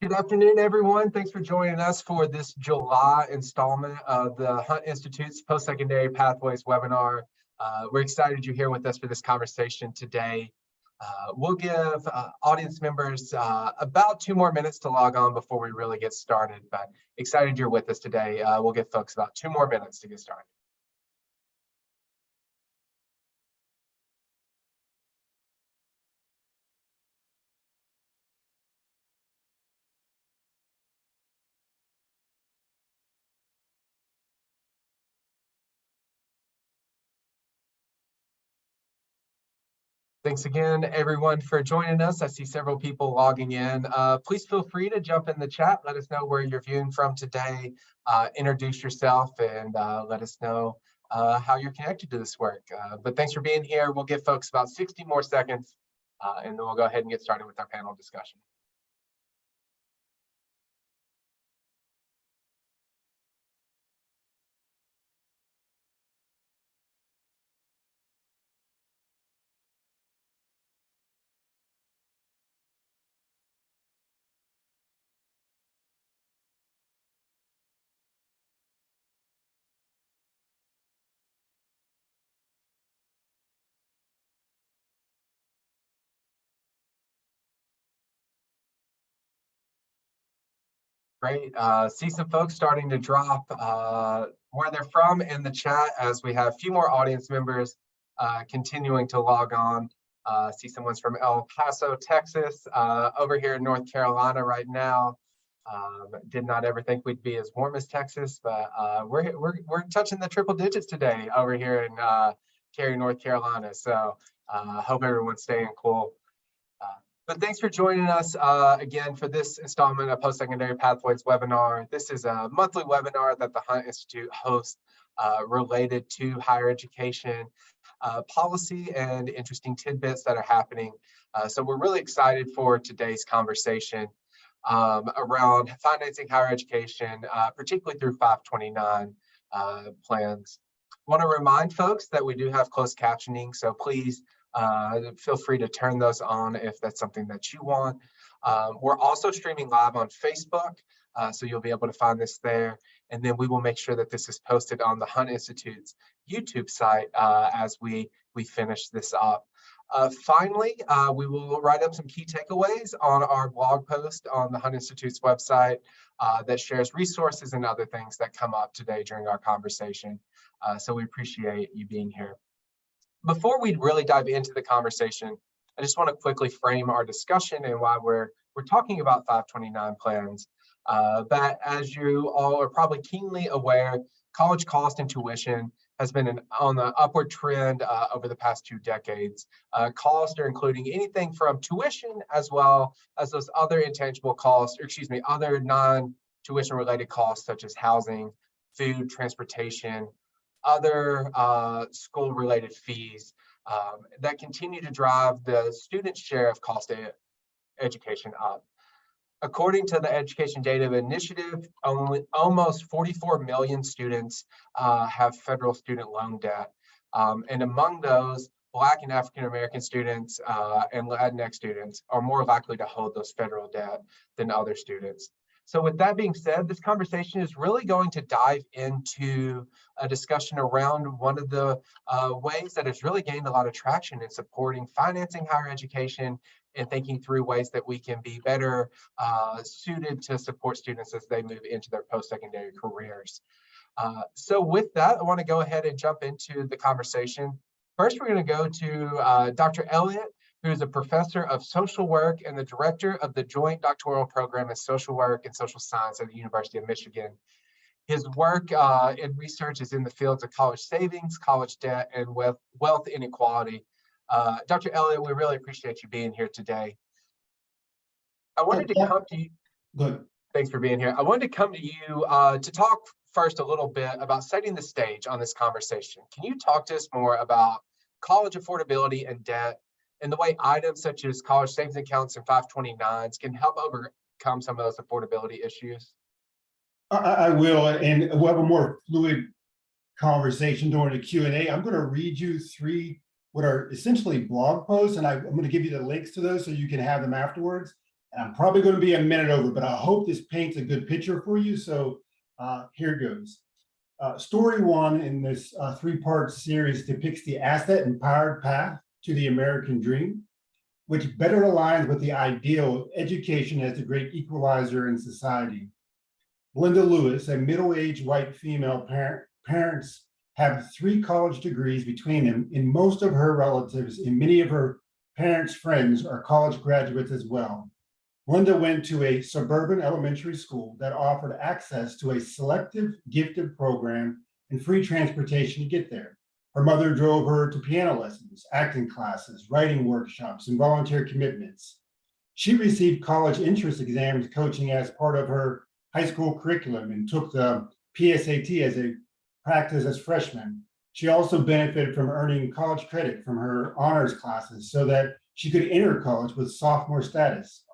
Good afternoon, everyone. Thanks for joining us for this July installment of the Hunt Institute's Post-Secondary Pathways webinar. We're excited you're here with us for this conversation today. We'll give audience members about 2 more minutes to log on before we really get started, but excited you're with us today. We'll give folks about 2 more minutes to get started. Thanks again, everyone, for joining us. I see several people logging in. Please feel free to jump in the chat. Let us know where you're viewing from today. Introduce yourself and let us know how you're connected to this work. But thanks for being here. We'll give folks about 60 more seconds, and then we'll go ahead and get started with our panel discussion. Great. See some folks starting to drop where they're from in the chat as we have a few more audience members continuing to log on. See someone's from El Paso, Texas, over here in North Carolina right now. Did not ever think we'd be as warm as Texas, but we're touching the triple digits today over here in Cary, North Carolina. So hope everyone's staying cool. But thanks for joining us again for this installment of Post-Secondary Pathways webinar. This is a monthly webinar that the Hunt Institute hosts related to higher education policy and interesting tidbits that are happening. So we're really excited for today's conversation around financing higher education, particularly through 529 plans. I want to remind folks that we do have closed captioning, so please feel free to turn those on if that's something that you want. We're also streaming live on Facebook, so you'll be able to find this there. And then we will make sure that this is posted on the Hunt Institute's YouTube site as we finish this up. Finally, we will write up some key takeaways on our blog post on the Hunt Institute's website that shares resources and other things that come up today during our conversation. So we appreciate you being here. Before we really dive into the conversation, I just want to quickly frame our discussion and why we're talking about 529 plans. But as you all are probably keenly aware, college cost and tuition has been on the upward trend over the past 2 decades. Costs are including anything from tuition as well as those other intangible costs, or excuse me, other non-tuition related costs such as housing, food, transportation, other school-related fees that continue to drive the student share of cost of education up. According to the Education Data Initiative, almost 44 million students have federal student loan debt. And among those, Black and African American students and Latinx students are more likely to hold those federal debt than other students. So with that being said, this conversation is really going to dive into a discussion around one of the ways that has really gained a lot of traction in supporting financing higher education and thinking through ways that we can be better suited to support students as they move into their post-secondary careers. So with that, I want to go ahead and jump into the conversation. First, we're going to go to Dr. Elliott, who is a professor of social work and the director of the Joint Doctoral Program in Social Work and Social Science at the University of Michigan. His work and research is in the fields of college savings, college debt, and wealth inequality. Dr. Elliott, we really appreciate you being here today. I wanted to come to you. Good. Thanks for being here. I wanted to come to you to talk first a little bit about setting the stage on this conversation. Can you talk to us more about college affordability and debt, and the way items such as college savings accounts and 529s can help overcome some of those affordability issues? I will, and we'll have a more fluid conversation during the Q&A. I'm going to read you 3 what are essentially blog posts, and I'm going to give you the links to those so you can have them afterwards. And I'm probably going to be a minute over, but I hope this paints a good picture for you. So here goes. Story one in this three-part series depicts the asset-empowered path to the American dream, which better aligns with the ideal of education as the great equalizer in society. Linda Lewis, a middle-aged white female parents have 3 college degrees between them, and most of her relatives and many of her parents' friends are college graduates as well. Linda went to a suburban elementary school that offered access to a selective gifted program and free transportation to get there. Her mother drove her to piano lessons, acting classes, writing workshops, and volunteer commitments. She received college entrance exams coaching as part of her high school curriculum and took the PSAT as a practice as freshman. She also benefited from earning college credit from her honors classes so that she could enter college with sophomore status.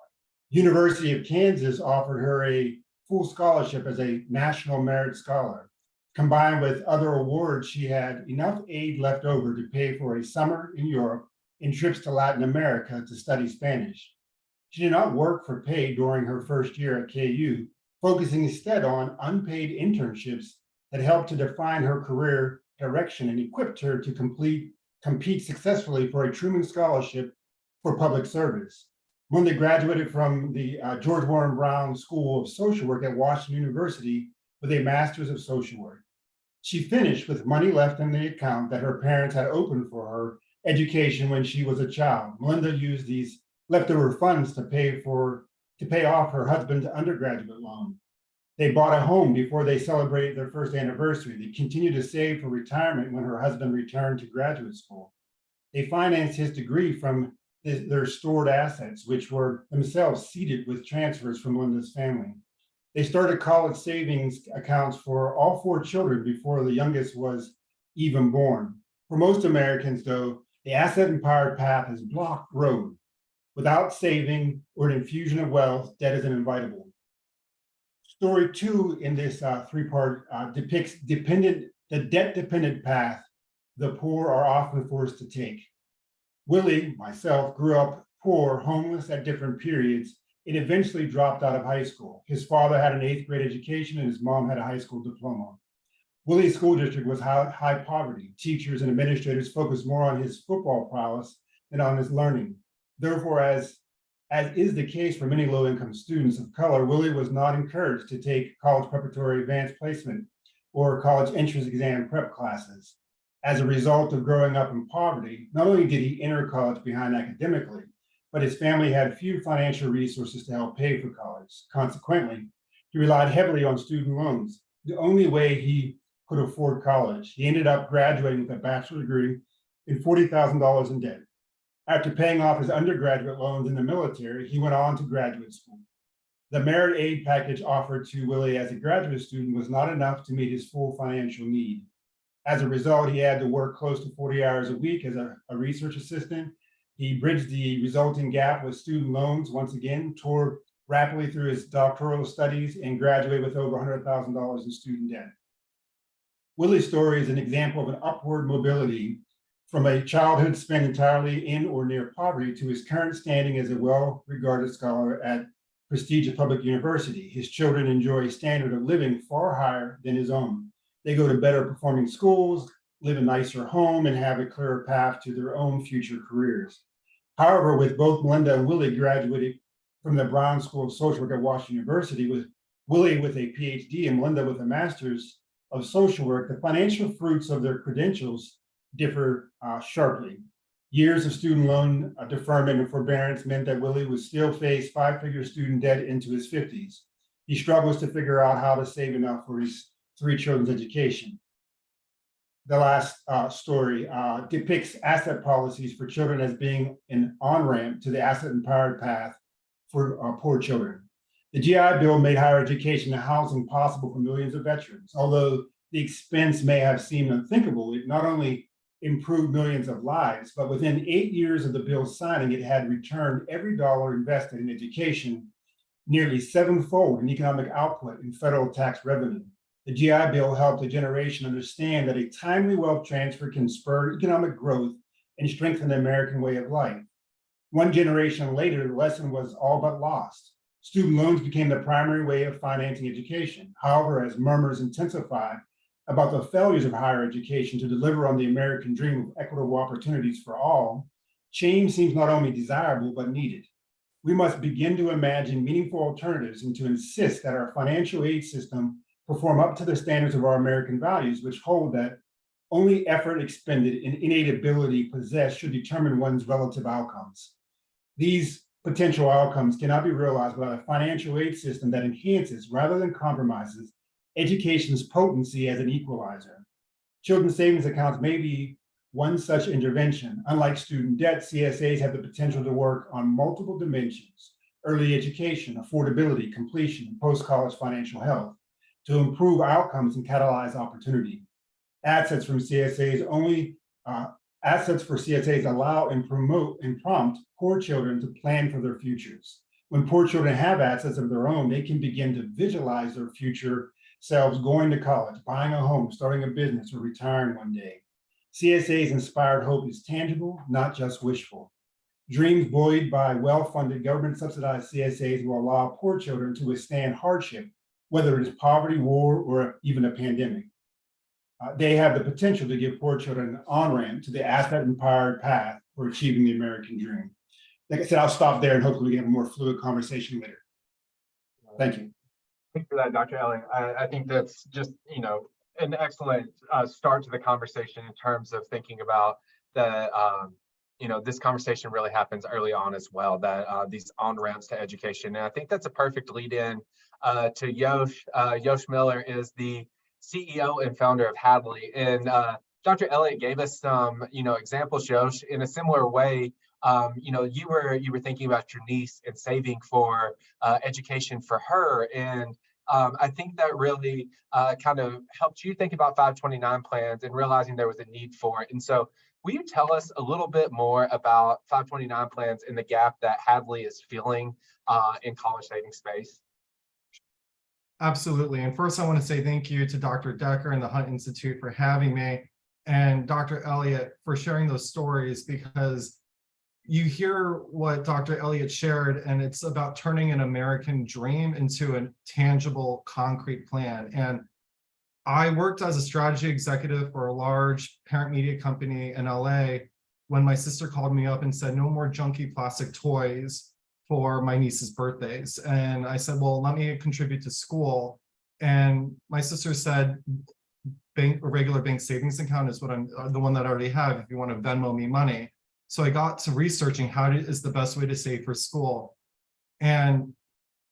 University of Kansas offered her a full scholarship as a National Merit Scholar. Combined with other awards, she had enough aid left over to pay for a summer in Europe and trips to Latin America to study Spanish. She did not work for pay during her first year at KU, focusing instead on unpaid internships that helped to define her career direction and equipped her to compete successfully for a Truman Scholarship for public service. Linda graduated from the George Warren Brown School of Social Work at Washington University with a Master's of Social Work. She finished with money left in the account that her parents had opened for her education when she was a child. Linda used these leftover funds to pay off her husband's undergraduate loan. They bought a home before they celebrated their first anniversary. They continued to save for retirement when her husband returned to graduate school. They financed his degree from their stored assets, which were themselves seeded with transfers from Linda's family. They started college savings accounts for all 4 children before the youngest was even born. For most Americans, though, the asset-empowered path is blocked road. Without saving or an infusion of wealth, debt is inevitable. Story 2 in this 3-part depicts the debt-dependent path the poor are often forced to take. Willie, myself, grew up poor, homeless at different periods, and eventually dropped out of high school. His father had an 8th grade education and his mom had a high school diploma. Willie's school district was high poverty. Teachers and administrators focused more on his football prowess than on his learning. Therefore, as is the case for many low-income students of color, Willie was not encouraged to take college preparatory advanced placement or college entrance exam prep classes. As a result of growing up in poverty, not only did he enter college behind academically, but his family had few financial resources to help pay for college. Consequently, he relied heavily on student loans, the only way he could afford college. He ended up graduating with a bachelor's degree and $40,000 in debt. After paying off his undergraduate loans in the military, he went on to graduate school. The merit aid package offered to Willie as a graduate student was not enough to meet his full financial need. As a result, he had to work close to 40 hours a week as a research assistant. He bridged the resulting gap with student loans once again, toured rapidly through his doctoral studies, and graduated with over $100,000 in student debt. Willie's story is an example of an upward mobility from a childhood spent entirely in or near poverty to his current standing as a well-regarded scholar at prestigious public university. His children enjoy a standard of living far higher than his own. They go to better performing schools, live a nicer home, and have a clearer path to their own future careers. However, with both Melinda and Willie graduated from the Brown School of Social Work at Washington University, with Willie with a PhD and Melinda with a Master's of Social Work, the financial fruits of their credentials differ sharply. Years of student loan deferment and forbearance meant that Willie would still face 5-figure student debt into his 50s. He struggles to figure out how to save enough for his 3 children's education. The last story depicts asset policies for children as being an on-ramp to the asset-empowered path for poor children. The GI Bill made higher education and housing possible for millions of veterans. Although the expense may have seemed unthinkable, it not only improved millions of lives, but within 8 years of the bill's signing, it had returned every dollar invested in education nearly 7-fold in economic output and federal tax revenue. The GI Bill helped a generation understand that a timely wealth transfer can spur economic growth and strengthen the American way of life. One generation later, the lesson was all but lost. Student loans became the primary way of financing education. However, as murmurs intensified about the failures of higher education to deliver on the American dream of equitable opportunities for all, change seems not only desirable, but needed. We must begin to imagine meaningful alternatives and to insist that our financial aid system perform up to the standards of our American values, which hold that only effort expended and innate ability possessed should determine one's relative outcomes. These potential outcomes cannot be realized without a financial aid system that enhances rather than compromises education's potency as an equalizer. Children's savings accounts may be one such intervention. Unlike student debt, CSAs have the potential to work on multiple dimensions: early education, affordability, completion, and post-college financial health, to improve outcomes and catalyze opportunity. Assets from CSAs only Assets for CSAs allow and promote and prompt poor children to plan for their futures. When poor children have assets of their own, they can begin to visualize their future selves going to college, buying a home, starting a business, or retiring one day. CSA's inspired hope is tangible, not just wishful. Dreams buoyed by well-funded government-subsidized CSAs will allow poor children to withstand hardship, whether it is poverty, war, or even a pandemic. They have the potential to give poor children an on-ramp to the asset-empowered path for achieving the American dream. Like I said, I'll stop there and hopefully we can have a more fluid conversation later. Thank you. Thank you for that, Dr. Elling. I think that's just, an excellent start to the conversation in terms of thinking about the, this conversation really happens early on as well, that these on-ramps to education. And I think that's a perfect lead in to Yosh. Yosh Miller is the CEO and founder of Hadley. And Dr. Elliott gave us some, examples, Yosh, in a similar way. You were thinking about your niece and saving for education for her. And I think that really kind of helped you think about 529 plans and realizing there was a need for it. And so will you tell us a little bit more about 529 plans and the gap that Hadley is filling in college savings space? Absolutely. And first, I want to say thank you to Dr. Decker and the Hunt Institute for having me, and Dr. Elliott for sharing those stories, because you hear what Dr. Elliott shared, and it's about turning an American dream into a tangible, concrete plan. And I worked as a strategy executive for a large parent media company in LA when my sister called me up and said, no more junky plastic toys for my niece's birthdays. And I said, well, let me contribute to school. And my sister said, a regular bank savings account is what I'm the one that I already have if you want to Venmo me money. So I got to researching how is the best way to save for school. And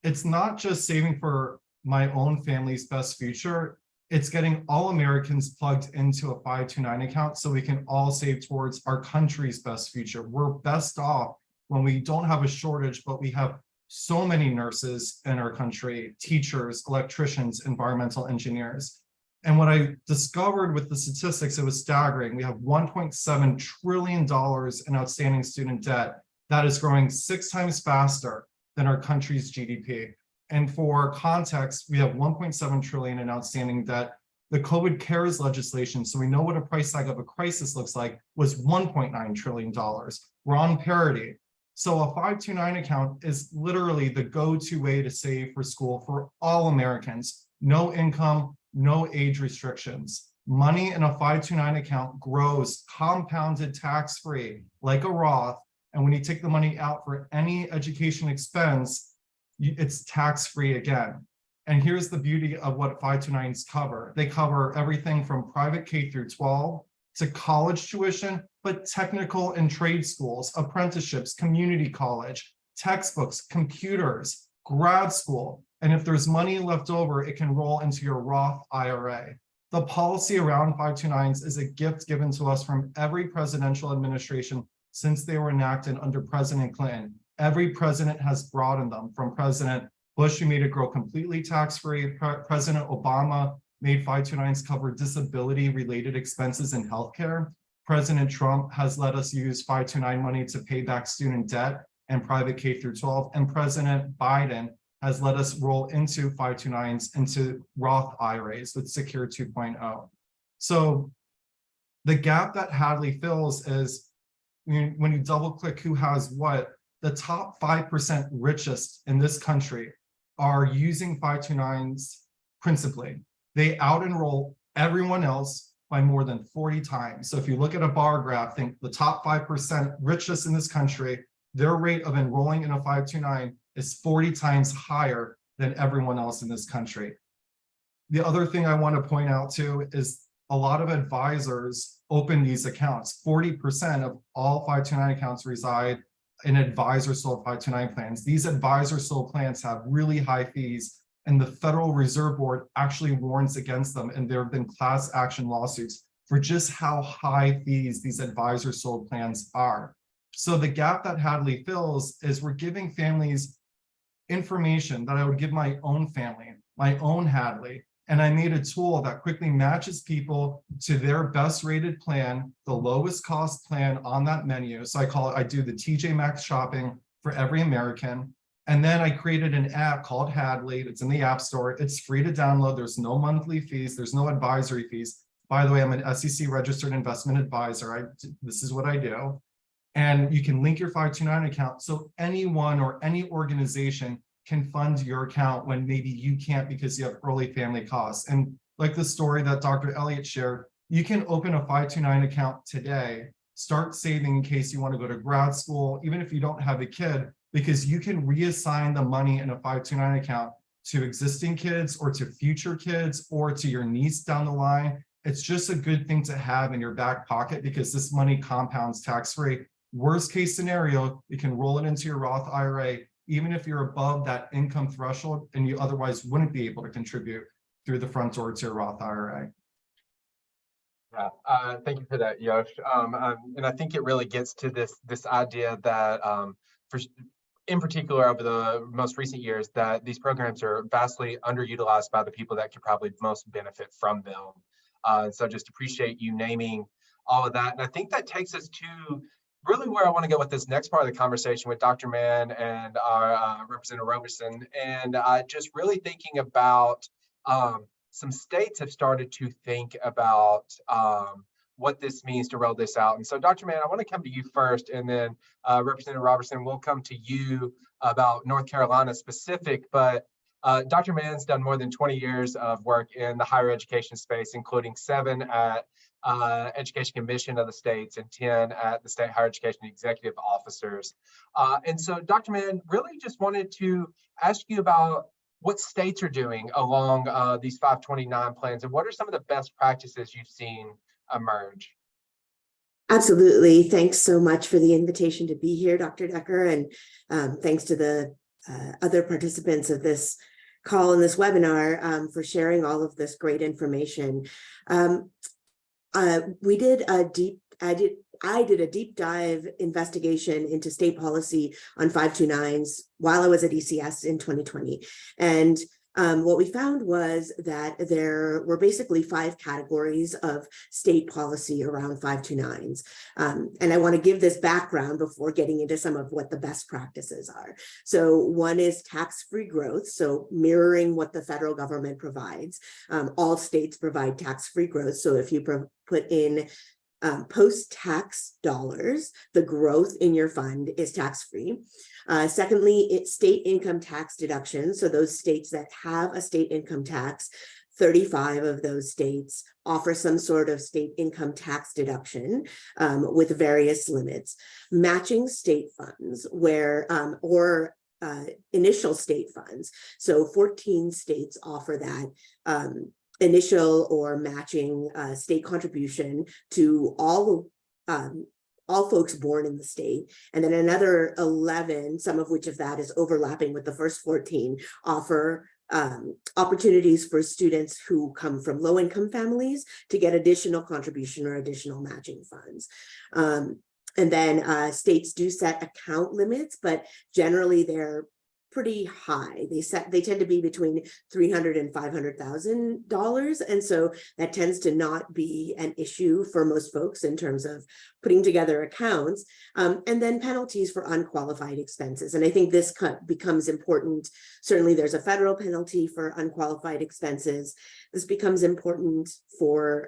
it's not just saving for my own family's best future, it's getting all Americans plugged into a 529 account so we can all save towards our country's best future. We're best off when we don't have a shortage, but we have so many nurses in our country, teachers, electricians, environmental engineers. And what I discovered with the statistics, it was staggering. We have $1.7 trillion in outstanding student debt. That is growing 6 times faster than our country's GDP. And for context, we have 1.7 trillion in outstanding debt. The COVID CARES legislation, so we know what a price tag of a crisis looks like, was $1.9 trillion. We're on parity. So a 529 account is literally the go-to way to save for school for all Americans. No income, no age restrictions. Money in a 529 account grows compounded tax-free like a Roth. And when you take the money out for any education expense, it's tax-free again. And here's the beauty of what 529s cover. They cover everything from private K through 12 to college tuition, but technical and trade schools, apprenticeships, community college, textbooks, computers, grad school. And if there's money left over, it can roll into your Roth IRA. The policy around 529s is a gift given to us from every presidential administration since they were enacted under President Clinton. Every president has broadened them, from President Bush, who made it grow completely tax-free. President Obama made 529s cover disability-related expenses in healthcare. President Trump has let us use 529 money to pay back student debt and private K through 12. And President Biden has let us roll into 529s into Roth IRAs with Secure 2.0. So the gap that Hadley fills is when you double click who has what, the top 5% richest in this country are using 529s principally. They out enroll everyone else by more than 40 times. So if you look at a bar graph, think the top 5% richest in this country, their rate of enrolling in a 529 is 40 times higher than everyone else in this country. The other thing I want to point out too is a lot of advisors open these accounts. 40% of all 529 accounts reside in advisor sold 529 plans. These advisor sold plans have really high fees, and the Federal Reserve Board actually warns against them. And there have been class action lawsuits for just how high fees these advisor sold plans are. So the gap that Hadley fills is we're giving families information that I would give my own family, my own Hadley. And I made a tool that quickly matches people to their best rated plan, the lowest cost plan on that menu. So I do the TJ Maxx shopping for every American. And then I created an app called Hadley. It's in the App Store. It's free to download. There's no monthly fees. There's no advisory fees. By the way, I'm an SEC registered investment advisor. This is what I do. And you can link your 529 account. So anyone or any organization can fund your account when maybe you can't because you have early family costs. And like the story that Dr. Elliott shared, you can open a 529 account today, start saving in case you want to go to grad school, even if you don't have a kid, because you can reassign the money in a 529 account to existing kids or to future kids or to your niece down the line. It's just a good thing to have in your back pocket because this money compounds tax-free. Worst case scenario, you can roll it into your Roth IRA, even if you're above that income threshold and you otherwise wouldn't be able to contribute through the front door to your Roth IRA. Yeah, thank you for that, Yosh. And I think it really gets to this idea that in particular over the most recent years, that these programs are vastly underutilized by the people that could probably most benefit from them. So just appreciate you naming all of that. And I think that takes us to really where I want to go with this next part of the conversation with Dr. Mann and our Representative Roberson. And just really thinking about some states have started to think about what this means to roll this out. And so, Dr. Mann, I want to come to you first, and then Representative Robertson, we'll come to you about North Carolina specific. But Dr. Mann's done more than 20 years of work in the higher education space, including 7 at Education Commission of the states and 10 at the State Higher Education Executive Officers. And so, Dr. Mann, really just wanted to ask you about what states are doing along these 529 plans, and what are some of the best practices you've seen emerge? Absolutely. Thanks so much for the invitation to be here, Dr. Decker, and thanks to the other participants of this call and this webinar for sharing all of this great information. We did a I did a deep dive investigation into state policy on 529s while I was at ECS in 2020. And what we found was that there were basically 5 categories of state policy around 529s. And I want to give this background before getting into some of what the best practices are. So one is tax-free growth, so mirroring what the federal government provides. All states provide tax-free growth. So if you put in post-tax dollars, the growth in your fund is tax-free. Secondly, it's state income tax deductions. So those states that have a state income tax, 35 of those states offer some sort of state income tax deduction with various limits. Matching state funds where, or initial state funds. So 14 states offer that initial or matching state contribution to all folks born in the state. And then another 11, some of which of that is overlapping with the first 14, offer opportunities for students who come from low-income families to get additional contribution or additional matching funds. And then states do set account limits, but generally they're pretty high. They tend to be between $300,000 and $500,000, and so that tends to not be an issue for most folks in terms of putting together accounts. And then penalties for unqualified expenses, and I think this becomes important. Certainly, there's a federal penalty for unqualified expenses. This becomes important for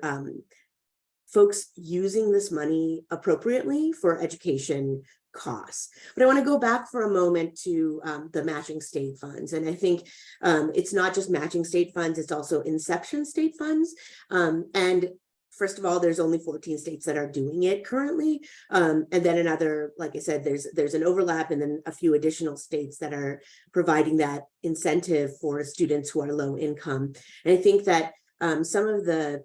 folks using this money appropriately for education costs. But I want to go back for a moment to the matching state funds. And I think it's not just matching state funds, it's also inception state funds. And first of all, there's only 14 states that are doing it currently. And then another, like I said, there's an overlap, and then a few additional states that are providing that incentive for students who are low income. And I think that some of the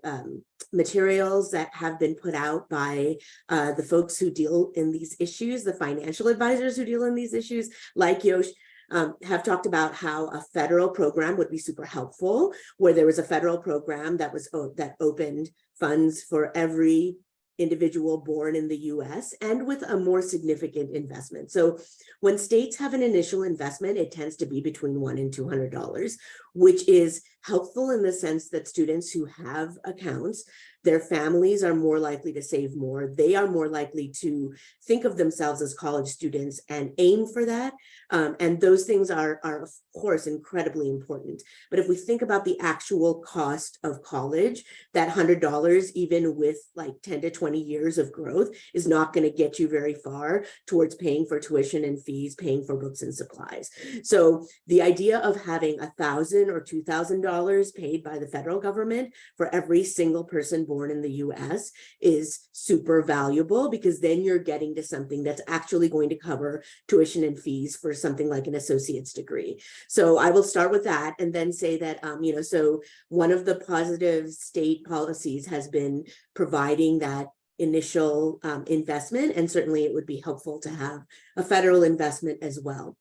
materials that have been put out by the folks who deal in these issues, the financial advisors who deal in these issues, like Yosh, have talked about how a federal program would be super helpful, where there was a federal program that was that opened funds for every individual born in the US, and with a more significant investment. So when states have an initial investment, it tends to be between $100 and $200, which is helpful in the sense that students who have accounts, their families are more likely to save more. They are more likely to think of themselves as college students and aim for that. And those things are of course, incredibly important. But if we think about the actual cost of college, that $100, even with like 10 to 20 years of growth, is not going to get you very far towards paying for tuition and fees, paying for books and supplies. So the idea of having $1,000 or $2,000 paid by the federal government for every single person born in the US is super valuable, because then you're getting to something that's actually going to cover tuition and fees for something like an associate's degree. So I will start with that and then say that, so one of the positive state policies has been providing that initial investment, and certainly it would be helpful to have a federal investment as well.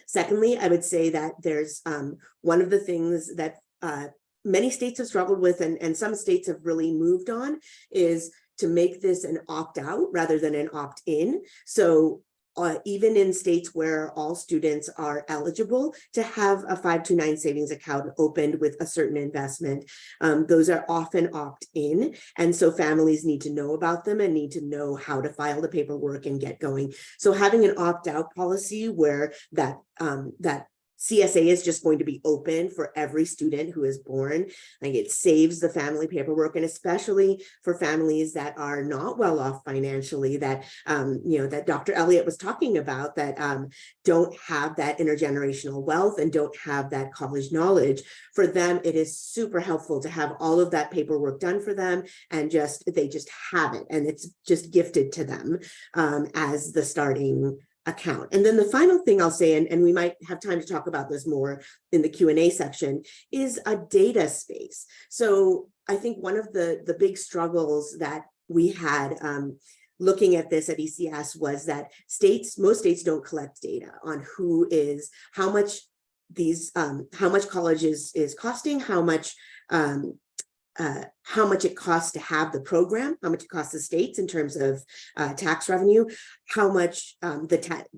Secondly, I would say that there's one of the things that many states have struggled with, and some states have really moved on, is to make this an opt-out rather than an opt-in. So even in states where all students are eligible to have a 529 savings account opened with a certain investment, those are often opt-in. And so families need to know about them and need to know how to file the paperwork and get going. So having an opt-out policy where that CSA is just going to be open for every student who is born, like, it saves the family paperwork, and especially for families that are not well off financially, that that Dr. Elliott was talking about, that don't have that intergenerational wealth and don't have that college knowledge. For them, it is super helpful to have all of that paperwork done for them, and they just have it, and it's just gifted to them as the starting account. And then the final thing I'll say, and we might have time to talk about this more in the Q&A section, is a data space. So I think one of the big struggles that we had looking at this at ECS was that most states don't collect data on how much college is costing, how much it costs to have the program, how much it costs the states in terms of tax revenue, how much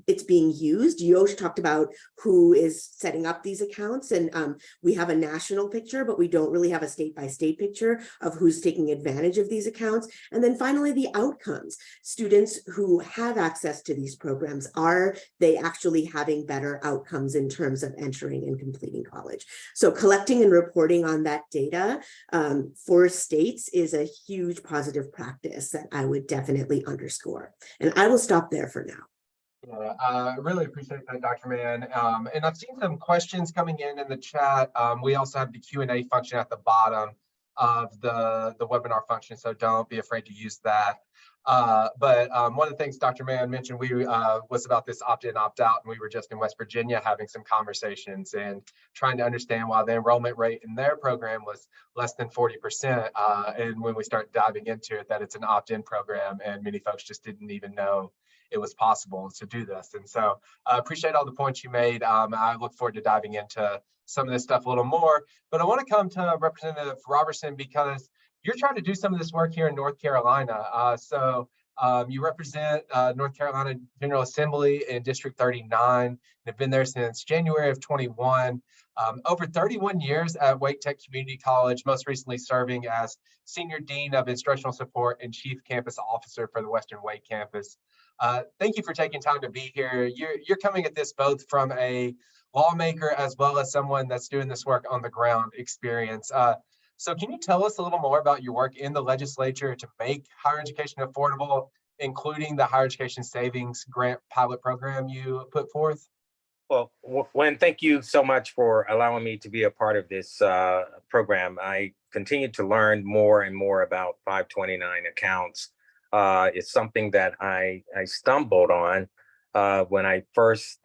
it's being used. Yosh talked about who is setting up these accounts, and we have a national picture, but we don't really have a state-by-state picture of who's taking advantage of these accounts. And then finally, the outcomes. Students who have access to these programs, are they actually having better outcomes in terms of entering and completing college? So collecting and reporting on that data for states is a huge positive practice that I would definitely underscore. And I will stop there for now. Yeah, I really appreciate that, Dr. Mann. And I've seen some questions coming in the chat. We also have the Q&A function at the bottom of the webinar function, so don't be afraid to use that. But one of the things Dr. Mann mentioned was about this opt-in, opt-out, and we were just in West Virginia having some conversations and trying to understand why the enrollment rate in their program was less than 40%. And when we start diving into it, that it's an opt-in program, and many folks just didn't even know it was possible to do this. And so I appreciate all the points you made. I look forward to diving into some of this stuff a little more, but I want to come to Representative Robertson, because you're trying to do some of this work here in North Carolina. So you represent North Carolina General Assembly in District 39, and have been there since January of 21. Over 31 years at Wake Tech Community College, most recently serving as Senior Dean of Instructional Support and Chief Campus Officer for the Western Wake campus. Thank you for taking time to be here. You're coming at this both from a lawmaker as well as someone that's doing this work on the ground experience. So can you tell us a little more about your work in the legislature to make higher education affordable, including the Higher Education Savings Grant pilot program you put forth? Well, Gwen, thank you so much for allowing me to be a part of this program. I continue to learn more and more about 529 accounts. It's something that I stumbled on when I first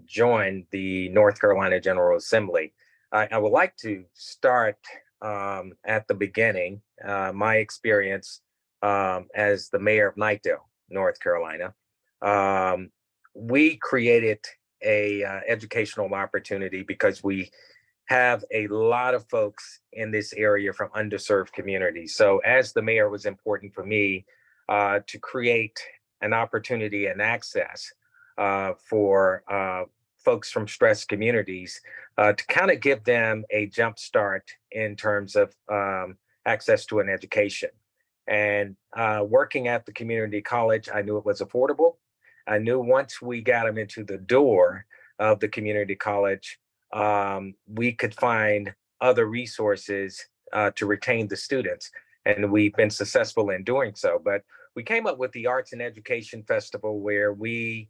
joined the North Carolina General Assembly. I would like to start at the beginning, my experience as the mayor of Knightdale, North Carolina. We created a educational opportunity because we have a lot of folks in this area from underserved communities. So as the mayor, it was important for me to create an opportunity and access for folks from stressed communities to kind of give them a jump start in terms of access to an education. And working at the community college, I knew it was affordable. I knew once we got them into the door of the community college, we could find other resources to retain the students. And we've been successful in doing so. But we came up with the Arts and Education Festival, where we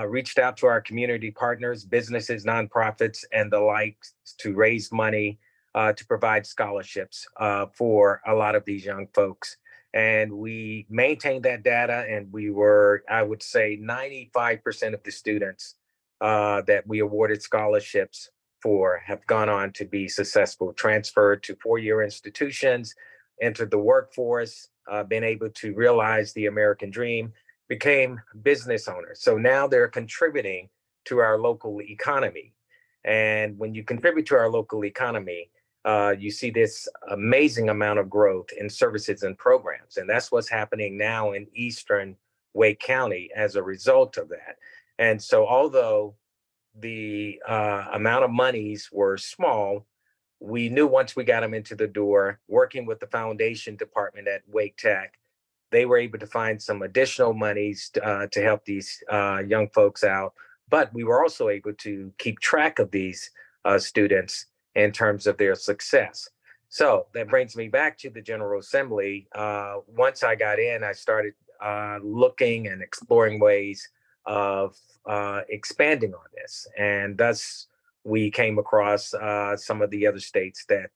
reached out to our community partners, businesses, nonprofits, and the like, to raise money to provide scholarships for a lot of these young folks. And we maintained that data, and we were, I would say, 95% of the students that we awarded scholarships for have gone on to be successful, transferred to four-year institutions, entered the workforce, been able to realize the American dream, became business owners. So now they're contributing to our local economy. And when you contribute to our local economy, you see this amazing amount of growth in services and programs. And that's what's happening now in Eastern Wake County as a result of that. And so although the amount of monies were small, we knew once we got them into the door, working with the foundation department at Wake Tech, they were able to find some additional monies to help these young folks out. But we were also able to keep track of these students in terms of their success. So that brings me back to the General Assembly. Once I got in, I started looking and exploring ways of expanding on this. And thus, we came across some of the other states that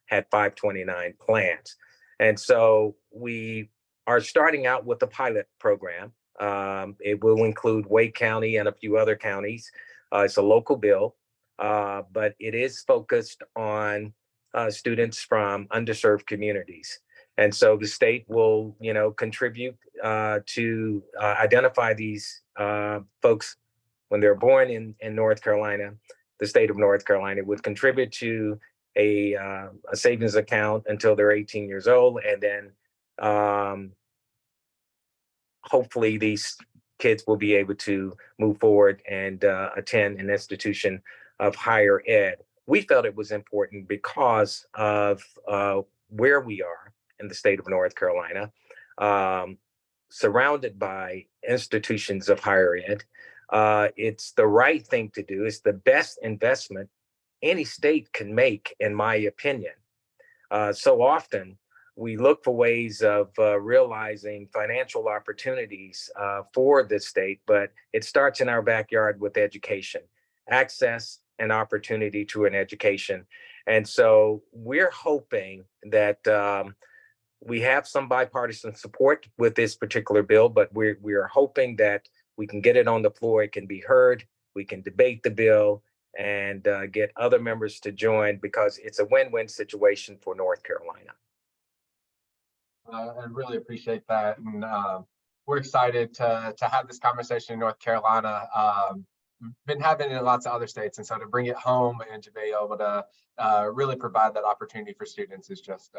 had 529 plans. And so we are starting out with a pilot program. It will include Wake County and a few other counties. It's a local bill. But it is focused on students from underserved communities. And so the state will, contribute to identify these folks when they're born in North Carolina. The state of North Carolina would contribute to a savings account until they're 18 years old. And then hopefully these kids will be able to move forward and attend an institution of higher ed. We felt it was important because of where we are in the state of North Carolina, surrounded by institutions of higher ed. It's the right thing to do. It's the best investment any state can make, in my opinion. So often we look for ways of realizing financial opportunities for the state, but it starts in our backyard with education, access and opportunity to an education. And so we're hoping that we have some bipartisan support with this particular bill, but we are hoping that we can get it on the floor, it can be heard, we can debate the bill and get other members to join, because it's a win-win situation for North Carolina. I really appreciate that. And we're excited to have this conversation in North Carolina. Been having it in lots of other states. And so to bring it home and to be able to really provide that opportunity for students is just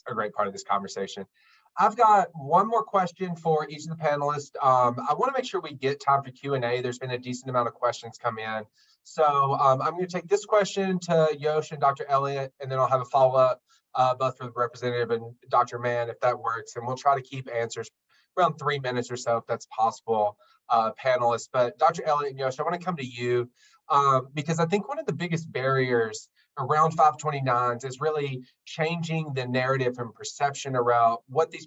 a great part of this conversation. I've got one more question for each of the panelists. I want to make sure we get time for Q&A. There's been a decent amount of questions come in. So I'm going to take this question to Yosh and Dr. Elliott, and then I'll have a follow-up both for the representative and Dr. Mann, if that works. And we'll try to keep answers around 3 minutes or so, if that's possible, panelists. But Dr. Elliott and Yosh, I want to come to you because I think one of the biggest barriers around 529s is really changing the narrative and perception around what these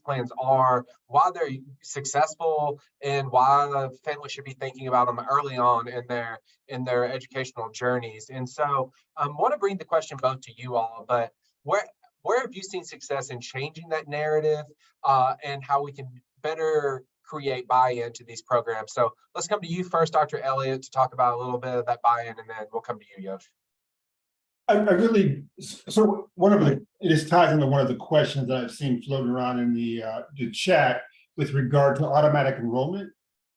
plans are, why they're successful, and why families should be thinking about them early on in their educational journeys. And so I want to bring the question both to you all, but where have you seen success in changing that narrative, and how we can better create buy-in to these programs? So let's come to you first, Dr. Elliott, to talk about a little bit of that buy-in, and then we'll come to you, Yosh. I really, so this ties into one of the questions that I've seen floating around in the chat with regard to automatic enrollment.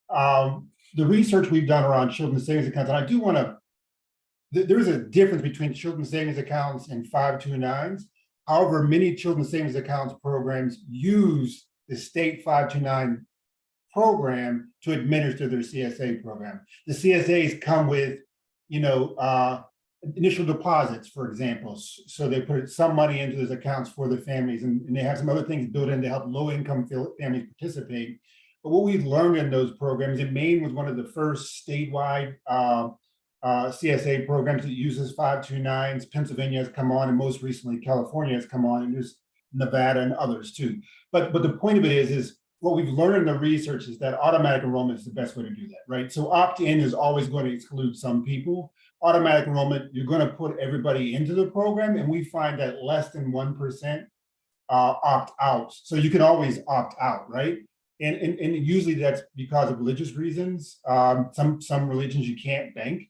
The research we've done around children's savings accounts, and I do want to, there's a difference between children's savings accounts and 529s. However, many children's savings accounts programs use the state 529 program to administer their CSA program. The CSAs come with, initial deposits, for example. So they put some money into those accounts for the families, and they have some other things built in to help low-income families participate. But what we've learned in those programs, and Maine was one of the first statewide CSA programs that uses 529s. Pennsylvania has come on, and most recently California has come on, and there's Nevada and others too. But the point of it is what we've learned in the research is that automatic enrollment is the best way to do that, right? So opt-in is always going to exclude some people. Automatic enrollment, you're going to put everybody into the program, and we find that less than 1% opt out. So you can always opt out, right? And usually that's because of religious reasons. Some religions you can't bank,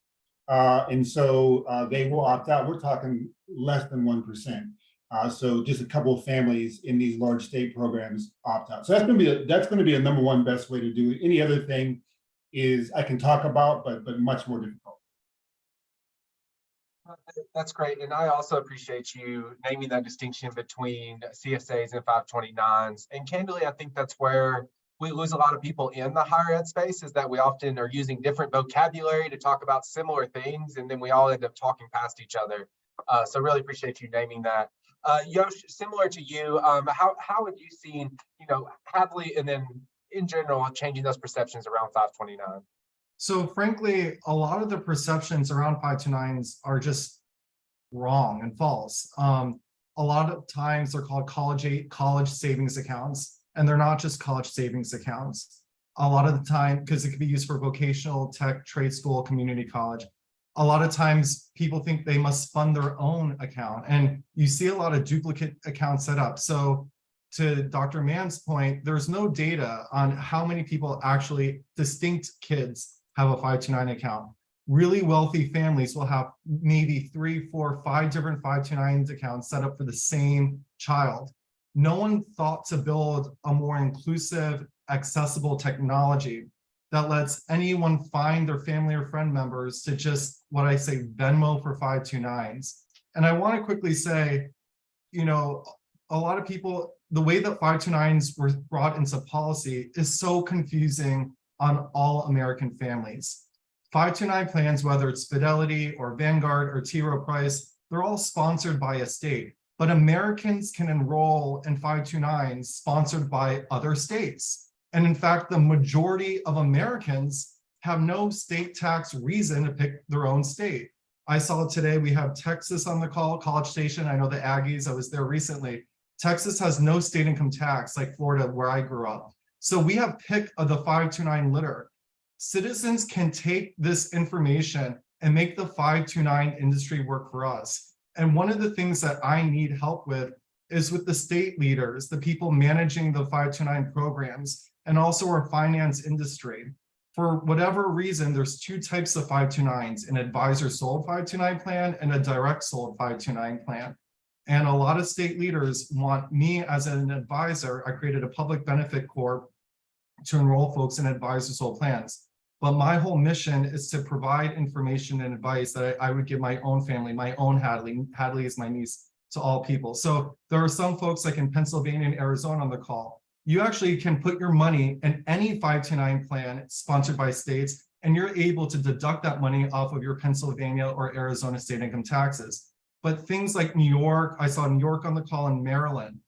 and so they will opt out. We're talking less than 1%. So just a couple of families in these large state programs opt out. So that's going to be a number one best way to do it. Any other thing is I can talk about, but much more difficult. That's great. And I also appreciate you naming that distinction between CSAs and 529s. And candidly, I think that's where we lose a lot of people in the higher ed space, is that we often are using different vocabulary to talk about similar things, and then we all end up talking past each other. So really appreciate you naming that. Yosh, similar to you, how have you seen, Hadley and then in general changing those perceptions around 529? So frankly, a lot of the perceptions around 529s are just wrong and false. A lot of times they're called college savings accounts, and they're not just college savings accounts. A lot of the time, because it can be used for vocational, tech, trade school, community college. A lot of times people think they must fund their own account, and you see a lot of duplicate accounts set up. So to Dr. Mann's point, there's no data on how many people actually, distinct kids, have a 529 account. Really wealthy families will have maybe 3, 4, 5 different 529 accounts set up for the same child. No one thought to build a more inclusive, accessible technology that lets anyone find their family or friend members to just, what I say, Venmo for 529s. And I want to quickly say, a lot of people, the way that 529s were brought into policy is so confusing on all American families. 529 plans, whether it's Fidelity or Vanguard or T. Rowe Price, they're all sponsored by a state, but Americans can enroll in 529s sponsored by other states. And in fact, the majority of Americans have no state tax reason to pick their own state. I saw today we have Texas on the call, College Station. I know the Aggies, I was there recently. Texas has no state income tax like Florida, where I grew up. So we have pick of the 529 litter. Citizens can take this information and make the 529 industry work for us. And one of the things that I need help with is with the state leaders, the people managing the 529 programs, and also our finance industry. For whatever reason, there's 2 types of 529s, an advisor sold 529 plan and a direct sold 529 plan. And a lot of state leaders want me as an advisor. I created a public benefit corp to enroll folks in advisor sold plans. But my whole mission is to provide information and advice that I would give my own family, my own Hadley. Hadley is my niece, to all people. So there are some folks like in Pennsylvania and Arizona on the call. You actually can put your money in any 529 plan sponsored by states, and you're able to deduct that money off of your Pennsylvania or Arizona state income taxes. But things like New York, I saw New York on the call, in Maryland.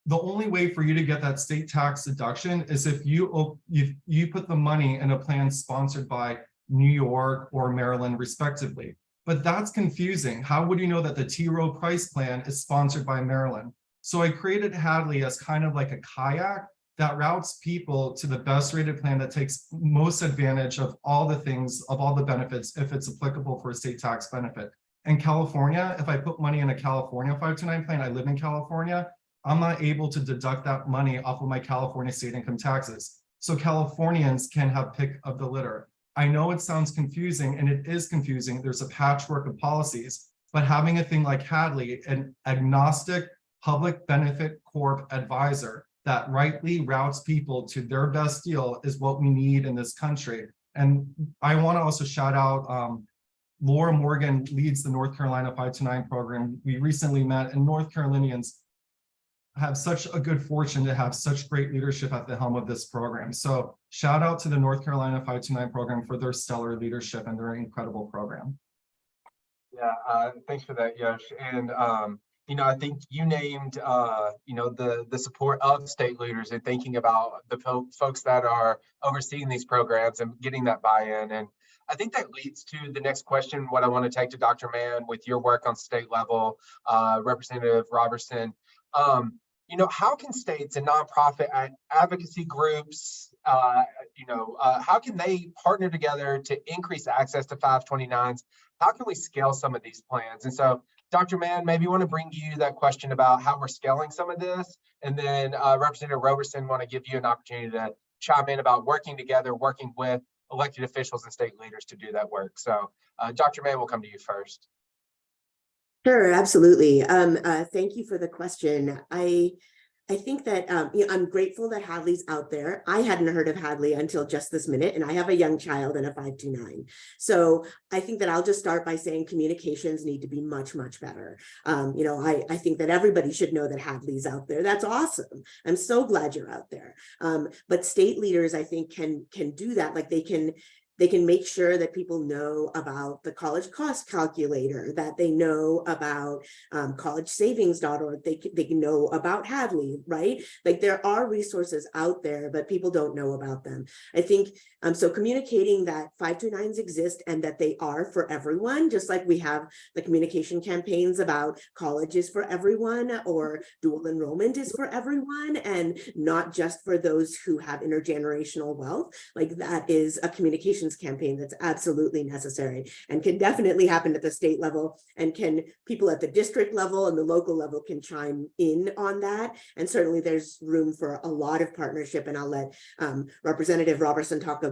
The only way for you to get that state tax deduction is if you put the money in a plan sponsored by New York or Maryland, respectively. but that's confusing. How would you know that the T row price plan is sponsored by Maryland? So I created Hadley as kind of like a kayak that routes people to the best rated plan that takes most advantage of all the things, of all the benefits, if it's applicable for a state tax benefit. In California, if I put money in a California 529 plan, I live in California, I'm not able to deduct that money off of my California state income taxes. So Californians can have pick of the litter. I know it sounds confusing, and it is confusing. There's a patchwork of policies, but having a thing like Hadley, an agnostic public benefit corp advisor that rightly routes people to their best deal, is what we need in this country. And I want to also shout out Laura Morgan leads the North Carolina 529 program. We recently met, and North Carolinians have such a good fortune to have such great leadership at the helm of this program. So shout out to the North Carolina 529 program for their stellar leadership and their incredible program. Yeah, thanks for that, Yash. And you know, I think you named you know, the support of state leaders and thinking about the folks that are overseeing these programs and getting that buy-in. And I think that leads to the next question, what I want to take to Dr. Mann with your work on state level, Representative Robertson. You know, how can states and nonprofit advocacy groups, you know, how can they partner together to increase access to 529s? How can we scale some of these plans? And so, Dr. Mann, maybe want to bring you that question about how we're scaling some of this. And then Representative Robertson, want to give you an opportunity to chime in about working together, working with elected officials and state leaders to do that work. So Dr. Mann, we'll come to you first. Sure, absolutely. Thank you for the question. I think that you know, I'm grateful that Hadley's out there. I hadn't heard of Hadley until just this minute, and I have a young child and a 529. So I think that I'll just start by saying communications need to be much, much better. You know, I think that everybody should know that Hadley's out there. That's awesome. I'm so glad you're out there. But state leaders, I think, can do that. Like they can make sure that people know about the college cost calculator, that they know about collegesavings.org, they can know about Hadley, right? Like there are resources out there, but people don't know about them. I think, so communicating that 529s exist and that they are for everyone, just like we have the communication campaigns about college is for everyone or dual enrollment is for everyone and not just for those who have intergenerational wealth. Like that is a communications campaign that's absolutely necessary and can definitely happen at the state level, and can people at the district level and the local level can chime in on that. And certainly there's room for a lot of partnership, and I'll let Representative Robertson talk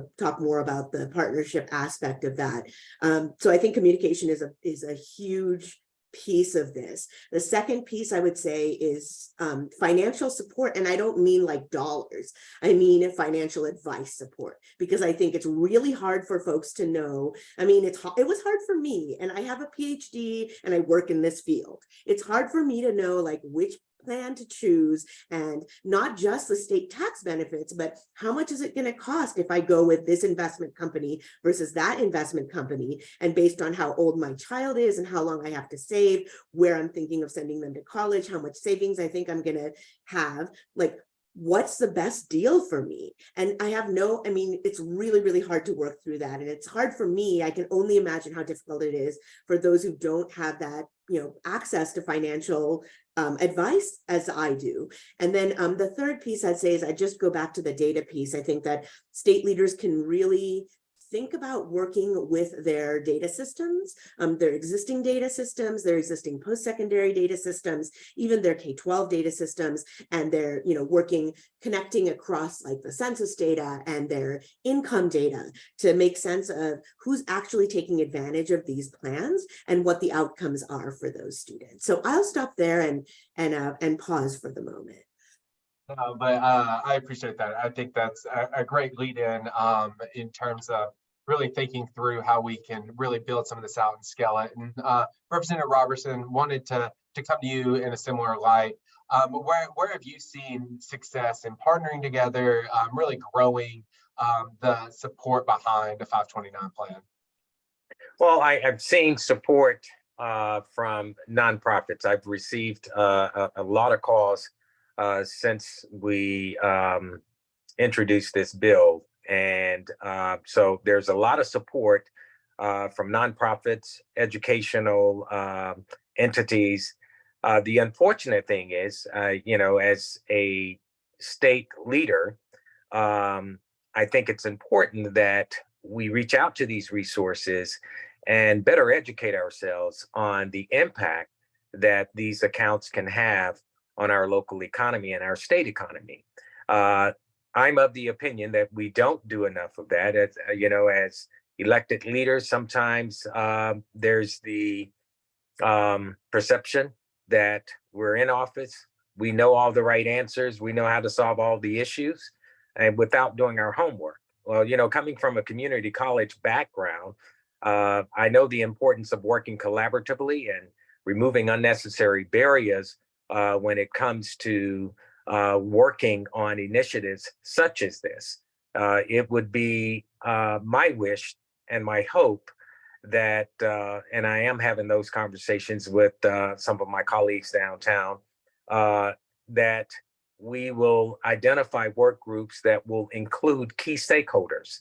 more about the partnership aspect of that. So I think communication is a huge piece of this. The second piece I would say is financial support, and I don't mean like dollars. I mean financial advice support, because I think it's really hard for folks to know. I mean, it was hard for me, and I have a PhD and I work in this field. It's hard for me to know like which plan to choose, and not just the state tax benefits, but how much is it going to cost if I go with this investment company versus that investment company, and based on how old my child is and how long I have to save, where I'm thinking of sending them to college, how much savings I think I'm going to have, like what's the best deal for me? And I mean, it's really, really hard to work through that. And it's hard for me. I can only imagine how difficult it is for those who don't have that, you know, access to financial advice as I do. And then the third piece I'd say is I just go back to the data piece. I think that state leaders can really think about working with their data systems, their existing data systems, their existing post-secondary data systems, even their K-12 data systems, and they're, you know, connecting across like the census data and their income data to make sense of who's actually taking advantage of these plans and what the outcomes are for those students. So I'll stop there and pause for the moment. But I appreciate that. I think that's a great lead in terms of really thinking through how we can really build some of this out and scale it. And Representative Robertson, wanted to come to you in a similar light. Where have you seen success in partnering together, really growing the support behind the 529 plan? Well, I've seen support from nonprofits. I've received a lot of calls since we introduced this bill. And so there's a lot of support from nonprofits, educational entities. The unfortunate thing is, as a state leader, I think it's important that we reach out to these resources and better educate ourselves on the impact that these accounts can have on our local economy and our state economy. I'm of the opinion that we don't do enough of that. As elected leaders, sometimes there's the perception that we're in office, we know all the right answers, we know how to solve all the issues, and without doing our homework. Well, coming from a community college background, I know the importance of working collaboratively and removing unnecessary barriers when it comes to working on initiatives such as this. It would be my wish and my hope that, and I am having those conversations with some of my colleagues downtown, that we will identify work groups that will include key stakeholders,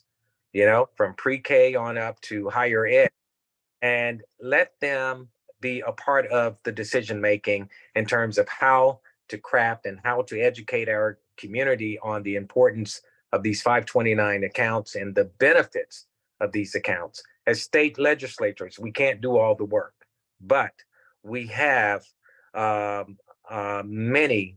from pre-K on up to higher ed, and let them be a part of the decision making in terms of how to craft and how to educate our community on the importance of these 529 accounts and the benefits of these accounts. As state legislators, we can't do all the work, but we have many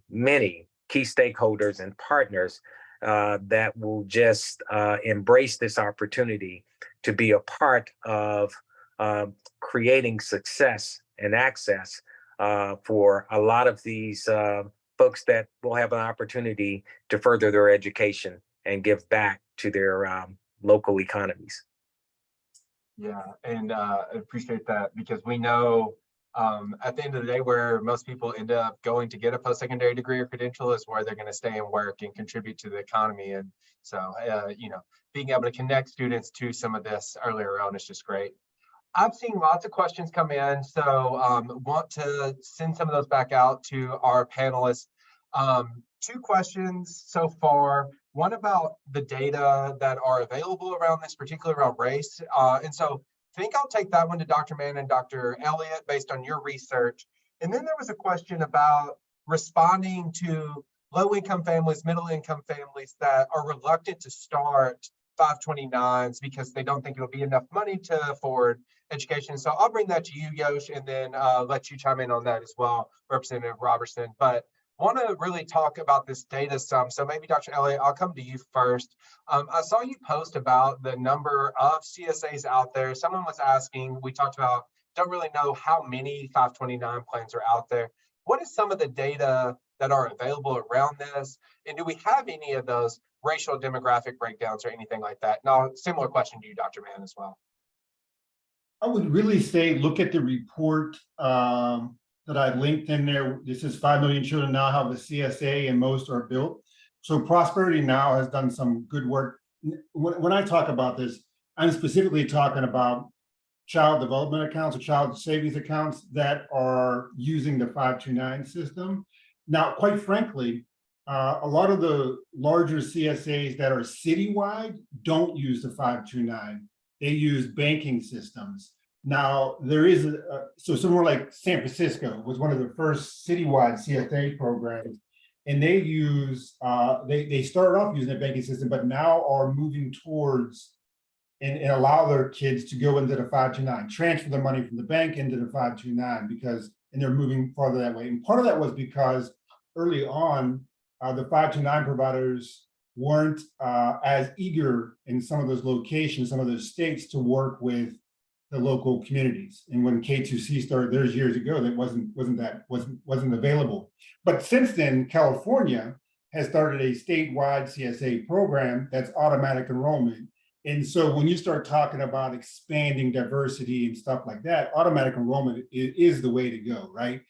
key stakeholders and partners that will just embrace this opportunity to be a part of creating success and access for a lot of these folks that will have an opportunity to further their education and give back to their local economies. Yeah, and I appreciate that, because we know at the end of the day, where most people end up going to get a post-secondary degree or credential is where they're going to stay and work and contribute to the economy. And so, being able to connect students to some of this earlier on is just great. I've seen lots of questions come in, so want to send some of those back out to our panelists. 2 questions so far. One about the data that are available around this, particularly around race. And so I think I'll take that one to Dr. Mann and Dr. Elliott based on your research. And then there was a question about responding to low-income families, middle-income families that are reluctant to start 529s because they don't think it'll be enough money to afford education. So I'll bring that to you, Yosh, and then let you chime in on that as well, Representative Robertson. But want to really talk about this data some. So maybe Dr. Elliott, I'll come to you first. I saw you post about the number of CSAs out there. Someone was asking, we talked about, don't really know how many 529 plans are out there. What is some of the data that are available around this? And do we have any of those racial demographic breakdowns or anything like that? Now, similar question to you, Dr. Mann, as well. I would really say, look at the report that I linked in there. This is 5 million children now have a CSA and most are built. So Prosperity Now has done some good work. When I talk about this, I'm specifically talking about child development accounts or child savings accounts that are using the 529 system. Now, quite frankly, a lot of the larger CSAs that are citywide don't use the 529. They use banking systems. Now, there is, so somewhere like San Francisco was one of the first citywide CSA programs, and they use, they started off using a banking system, but now are moving towards and allow their kids to go into the 529, transfer the money from the bank into the 529 and they're moving farther that way. And part of that was because early on, the 529 providers weren't as eager in some of those locations, some of those states, to work with the local communities. And when K2C started theirs years ago, that wasn't available. But since then, California has started a statewide CSA program that's automatic enrollment. And so when you start talking about expanding diversity and stuff like that, automatic enrollment is the way to go, right?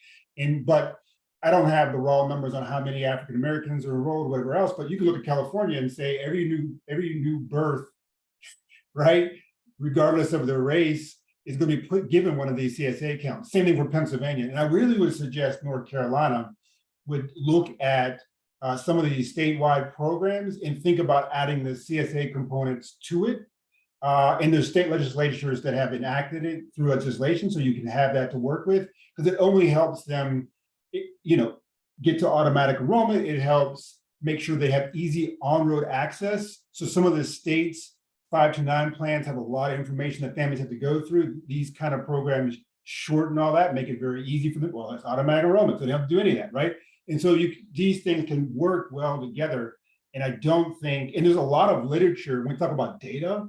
But I don't have the raw numbers on how many African Americans are enrolled, whatever else, but you can look at California and say every new birth, right, regardless of their race, is going to be given one of these CSA accounts. Same thing for Pennsylvania. And I really would suggest North Carolina would look at some of these statewide programs and think about adding the CSA components to it. and there's state legislatures that have enacted it through legislation, so you can have that to work with, because it only helps them, get to automatic enrollment. It helps make sure they have easy on-road access. So some of the states' 529 plans have a lot of information that families have to go through. These kind of programs shorten all that, make it very easy for them. Well, it's automatic enrollment, so they don't have to do any of that, right? And so these things can work well together. And I don't think, and there's a lot of literature when we talk about data,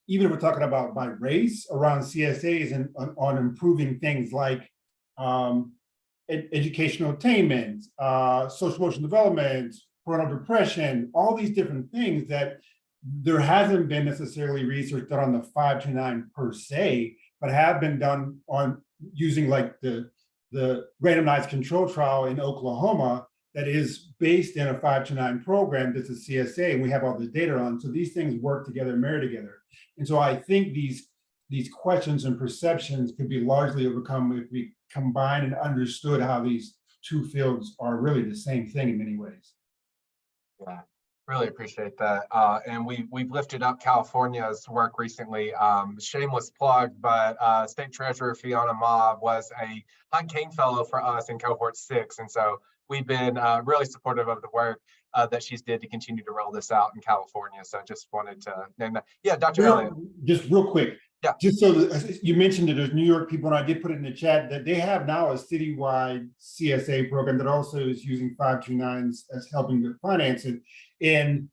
even if we're talking about by race around CSAs and on improving things like educational attainment, social emotional development, parental depression, all these different things that there hasn't been necessarily research done on the 529 per se, but have been done on using like the randomized control trial in Oklahoma that is based in a 529 program that's a CSA, and we have all the data on. So these things work together, marry together. And so I think these questions and perceptions could be largely overcome if we combine and understood how these two fields are really the same thing in many ways. Yeah, really appreciate that. And we've lifted up California's work recently. Shameless plug, but State Treasurer Fiona Ma was a Hunt King Fellow for us in cohort 6. And so we've been really supportive of the work that she's did to continue to roll this out in California. So just wanted to name that. Yeah, Dr. Elliott. Just real quick. Yeah. Just so that you mentioned that there's New York people, and I did put it in the chat that they have now a citywide CSA program that also is using 529s as helping to finance it. And,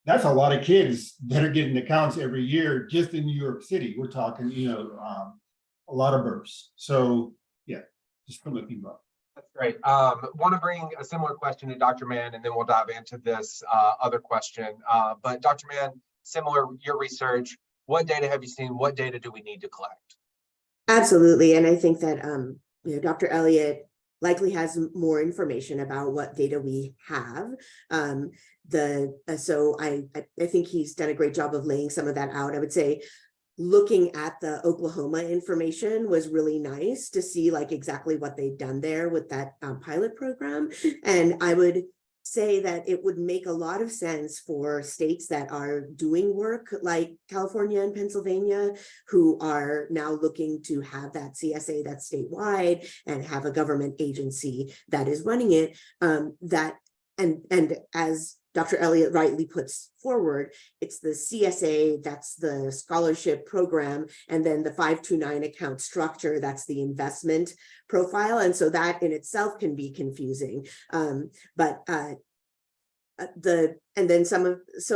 that's a lot of kids that are getting accounts every year just in New York City. We're talking, a lot of births. So yeah, just to let people know. That's great. Want to bring a similar question to Dr. Mann, and then we'll dive into this other question. But Dr. Mann, similar, your research, what data have you seen? What data do we need to collect? Absolutely. And I think that, Dr. Elliott likely has more information about what data we have. So I think he's done a great job of laying some of that out. I would say looking at the Oklahoma information was really nice to see like exactly what they've done there with that pilot program. And I would say that it would make a lot of sense for states that are doing work like California and Pennsylvania, who are now looking to have that CSA that's statewide and have a government agency that is running it, and as Dr. Elliott rightly puts forward, it's the CSA, that's the scholarship program, and then the 529 account structure, that's the investment profile. And so that in itself can be confusing. So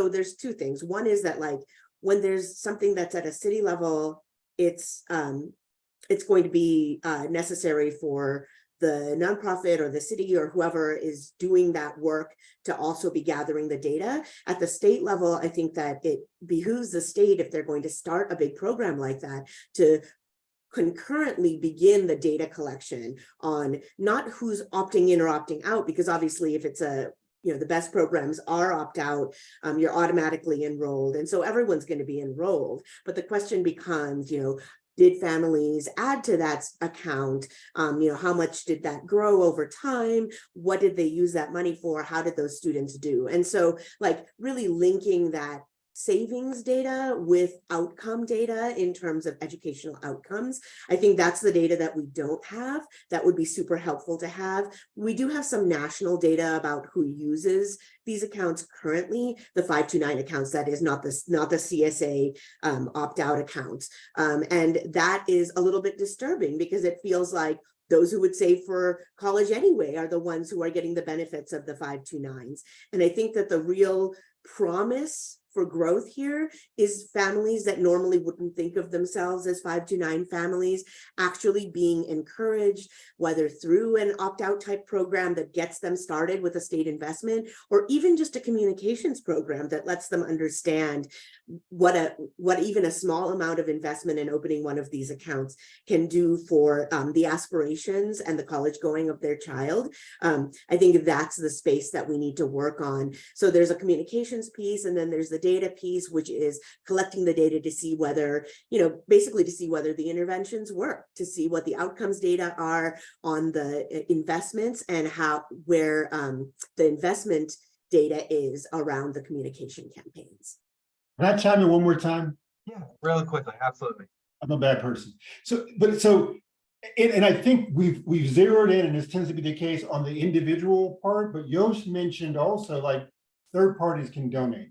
there's two things. One is that like when there's something that's at a city level, it's going to be necessary for the nonprofit or the city or whoever is doing that work to also be gathering the data. At the state level, I think that it behooves the state, if they're going to start a big program like that, to concurrently begin the data collection on not who's opting in or opting out, because obviously if it's the best programs are opt out, you're automatically enrolled. And so everyone's going to be enrolled. But the question becomes, did families add to that account? How much did that grow over time? What did they use that money for? How did those students do? And so like really linking that savings data with outcome data in terms of educational outcomes. I think that's the data that we don't have that would be super helpful to have. We do have some national data about who uses these accounts currently, the 529 accounts, that is not the CSA opt-out accounts. And that is a little bit disturbing because it feels like those who would save for college anyway are the ones who are getting the benefits of the 529s. And I think that the real promise for growth here is families that normally wouldn't think of themselves as 529 families actually being encouraged, whether through an opt-out type program that gets them started with a state investment, or even just a communications program that lets them understand what even a small amount of investment in opening one of these accounts can do for the aspirations and the college going of their child. I think that's the space that we need to work on. So there's a communications piece, and then there's the data piece, which is collecting the data to see whether, basically to see whether the interventions work, to see what the outcomes data are on the investments and where the investment data is around the communication campaigns. Can I chime in one more time? Yeah, really quickly, absolutely. I'm a bad person. And I think we've zeroed in, and this tends to be the case on the individual part, but Yosh mentioned also like third parties can donate,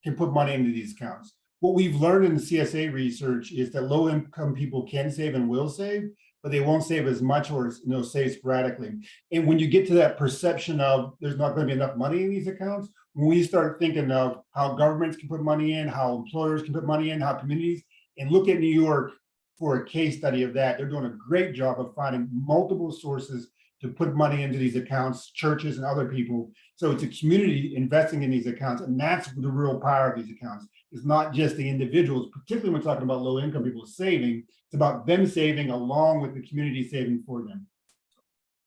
can put money into these accounts. What we've learned in the CSA research is that low income people can save and will save, but they won't save as much or save sporadically. And when you get to that perception of there's not going to be enough money in these accounts, when we start thinking of how governments can put money in, how employers can put money in, how communities, and look at New York for a case study of that. They're doing a great job of finding multiple sources to put money into these accounts, churches and other people. So it's a community investing in these accounts, and that's the real power of these accounts. It's not just the individuals, particularly when we're talking about low income people saving. It's about them saving along with the community saving for them.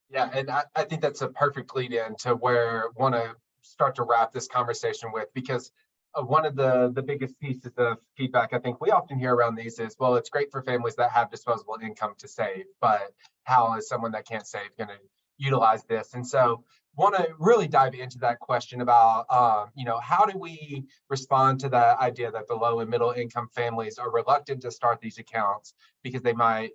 Yeah, and I think that's a perfect lead in to where I want to start to wrap this conversation with, because one of the biggest pieces of feedback I think we often hear around these is, well, it's great for families that have disposable income to save, but how is someone that can't save going to utilize this? And so want to really dive into that question about, how do we respond to the idea that the low and middle income families are reluctant to start these accounts because they might,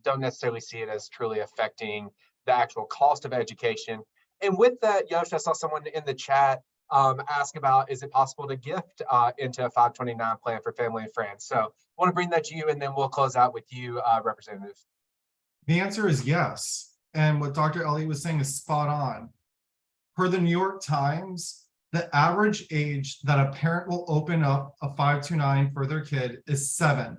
don't necessarily see it as truly affecting the actual cost of education. And with that, Yosh, I saw someone in the chat ask about, is it possible to gift into a 529 plan for family and friends? So I want to bring that to you, and then we'll close out with you, Representative. The answer is yes. And what Dr. Elliott was saying is spot on. Per the New York Times, the average age that a parent will open up a 529 for their kid is 7,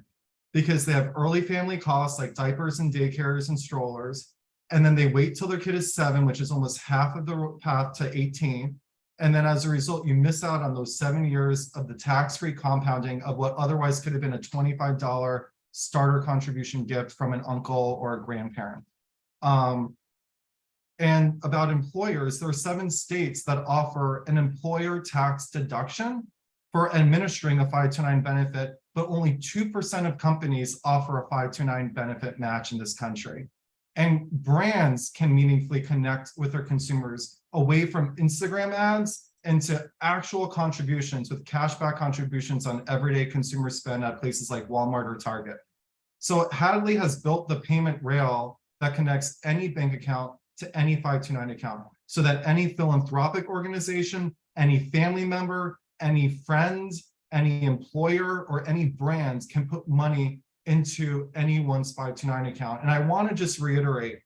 because they have early family costs like diapers and daycares and strollers. And then they wait till their kid is 7, which is almost half of the path to 18. And then as a result, you miss out on those 7 years of the tax-free compounding of what otherwise could have been a $25 starter contribution gift from an uncle or a grandparent. And about employers, there are 7 states that offer an employer tax deduction for administering a 529 benefit, but only 2% of companies offer a 529 benefit match in this country. And brands can meaningfully connect with their consumers away from Instagram ads into actual contributions with cashback contributions on everyday consumer spend at places like Walmart or Target. So Hadley has built the payment rail that connects any bank account to any 529 account, so that any philanthropic organization, any family member, any friend, any employer, or any brands can put money into anyone's 529 account. And I want to just reiterate,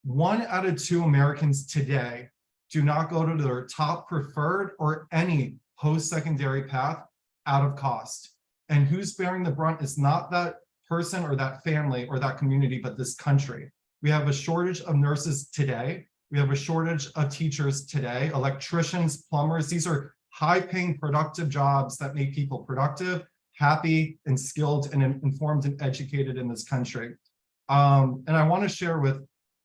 1 out of 2 Americans today do not go to their top preferred or any post-secondary path out of cost. And who's bearing the brunt is not that person or that family or that community, but this country. We have a shortage of nurses today. We have a shortage of teachers today, electricians, plumbers. These are high-paying, productive jobs that make people productive, happy, and skilled, and informed and educated in this country. And I want to share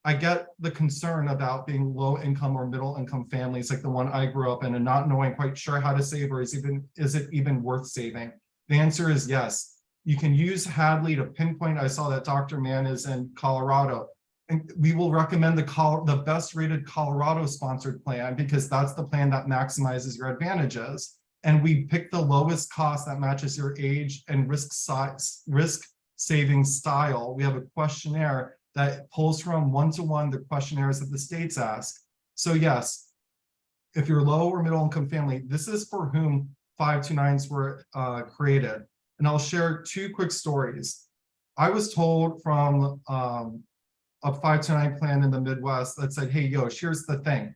I get the concern about being low income or middle income families like the one I grew up in and not knowing quite sure how to save, or is it even worth saving? The answer is yes. You can use Hadley to pinpoint. I saw that Dr. Mann is in Colorado, and we will recommend the best rated Colorado sponsored plan, because that's the plan that maximizes your advantages. And we pick the lowest cost that matches your age and risk saving style. We have a questionnaire that pulls from 1-to-1 the questionnaires that the states ask. So yes, if you're low or middle income family, this is for whom 529s were created. And I'll share 2 quick stories. I was told from a 529 plan in the Midwest that said, hey, Yosh, here's the thing.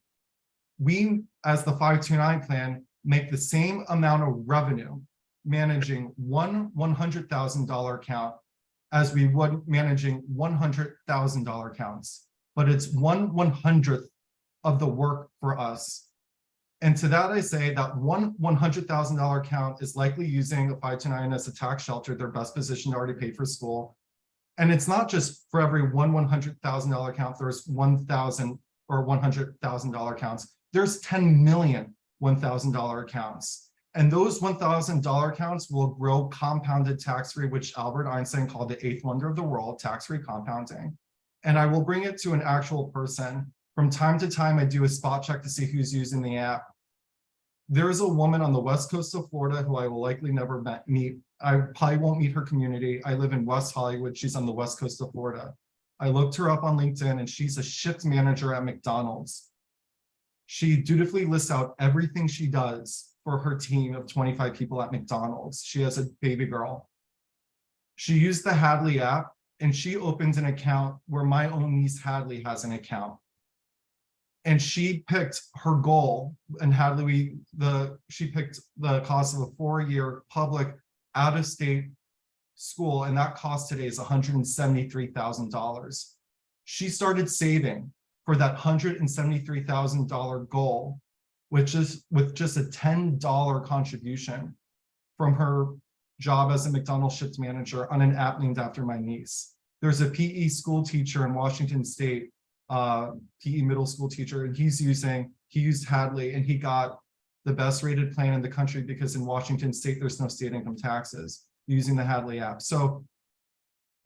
We, as the 529 plan, make the same amount of revenue managing one $100,000 account as we would managing $100,000 accounts, but it's 1/100th of the work for us. And to that I say that one $100,000 account is likely using a 529 as a tax shelter, their best position to already pay for school. And it's not just for every one $100,000 account, there's 1,000 or $100,000 accounts. There's 10 million $1,000 accounts. And those $1,000 accounts will grow compounded tax-free, which Albert Einstein called the 8th wonder of the world, tax-free compounding. And I will bring it to an actual person. From time to time, I do a spot check to see who's using the app. There is a woman on the west coast of Florida who I will likely never meet I probably won't meet her community. I live in West Hollywood. She's on the west coast of Florida. I looked her up on LinkedIn and she's a shift manager at McDonald's. She dutifully lists out everything she does for her team of 25 people at McDonald's. She has a baby girl. She used the Hadley app and she opened an account where my own niece Hadley has an account. And she picked her goal, and Hadley, she picked the cost of a 4-year public out-of-state school, and that cost today is $173,000. She started saving for that $173,000 goal, which is with just a $10 contribution from her job as a McDonald's shift manager on an app named after my niece. There's a PE school teacher in Washington State, PE middle school teacher, and he used Hadley, and he got the best rated plan in the country because in Washington State, there's no state income taxes using the Hadley app. So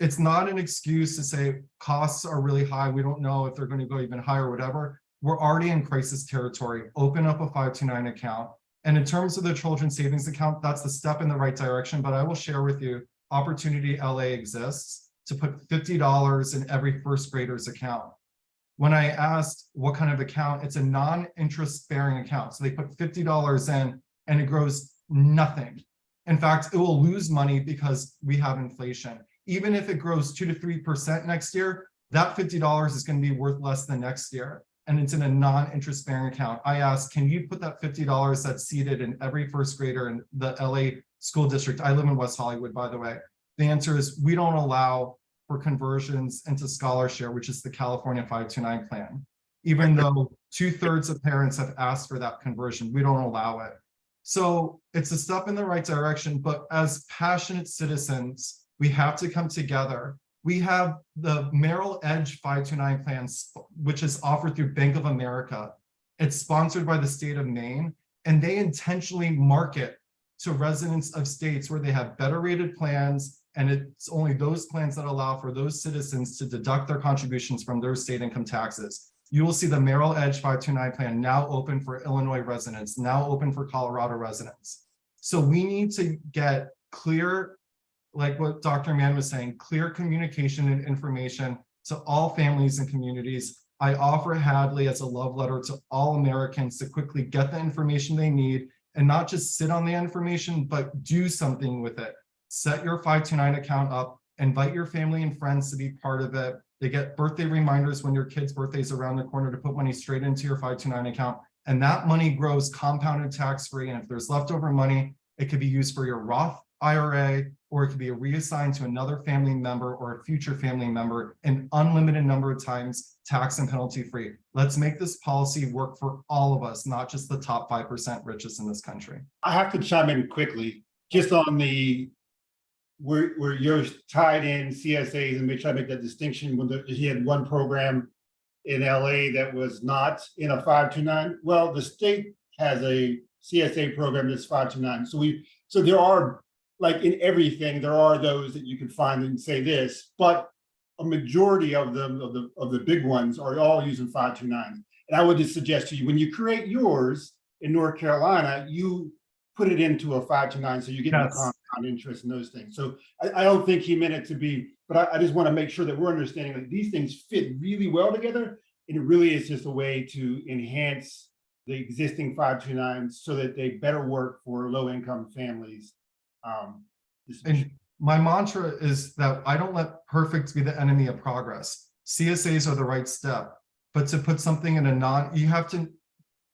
it's not an excuse to say costs are really high. We don't know if they're going to go even higher or whatever. We're already in crisis territory. Open up a 529 account. And in terms of the children's savings account, that's the step in the right direction. But I will share with you, Opportunity LA exists to put $50 in every first grader's account. When I asked what kind of account, it's a non-interest bearing account. So they put $50 in and it grows nothing. In fact, it will lose money because we have inflation. Even if it grows 2 to 3% next year, that $50 is going to be worth less than next year. And it's in a non-interest bearing account. I asked, can you put that $50 that's seated in every first grader in the LA school district? I live in West Hollywood, by the way. The answer is we don't allow for conversions into scholarship, which is the California 529 plan. Even though 2/3 of parents have asked for that conversion, we don't allow it. So it's a step in the right direction, but as passionate citizens, we have to come together. We have the Merrill Edge 529 plan, which is offered through Bank of America. It's sponsored by the state of Maine, and they intentionally market to residents of states where they have better rated plans, and it's only those plans that allow for those citizens to deduct their contributions from their state income taxes. You will see the Merrill Edge 529 plan now open for Illinois residents, now open for Colorado residents. So we need to get clear, like what Dr. Mann was saying, clear communication and information to all families and communities. I offer Hadley as a love letter to all Americans to quickly get the information they need and not just sit on the information, but do something with it. Set your 529 account up, invite your family and friends to be part of it. They get birthday reminders when your kid's birthday is around the corner to put money straight into your 529 account. And that money grows compounded tax-free. And if there's leftover money, it could be used for your Roth IRA, or it could be reassigned to another family member or a future family member an unlimited number of times, tax and penalty free. Let's make this policy work for all of us, not just the top 5% richest in this country. I have to chime in quickly, just on the where you're tied in CSAs, and we try to make that distinction when he had one program in LA that was not in a 529. Well, the state has a CSA program that's 529. So there are, like in everything, there are those that you can find and say this, but a majority of them, of the big ones, are all using 529. And I would just suggest to you, when you create yours in North Carolina, you put it into a 529 so you get the compound interest and those things. So I don't think he meant it to be, but I just want to make sure that we're understanding that these things fit really well together. And it really is just a way to enhance the existing 529s so that they better work for low-income families. And my mantra is that I don't let perfect be the enemy of progress. CSAs are the right step, but to put something in you have to,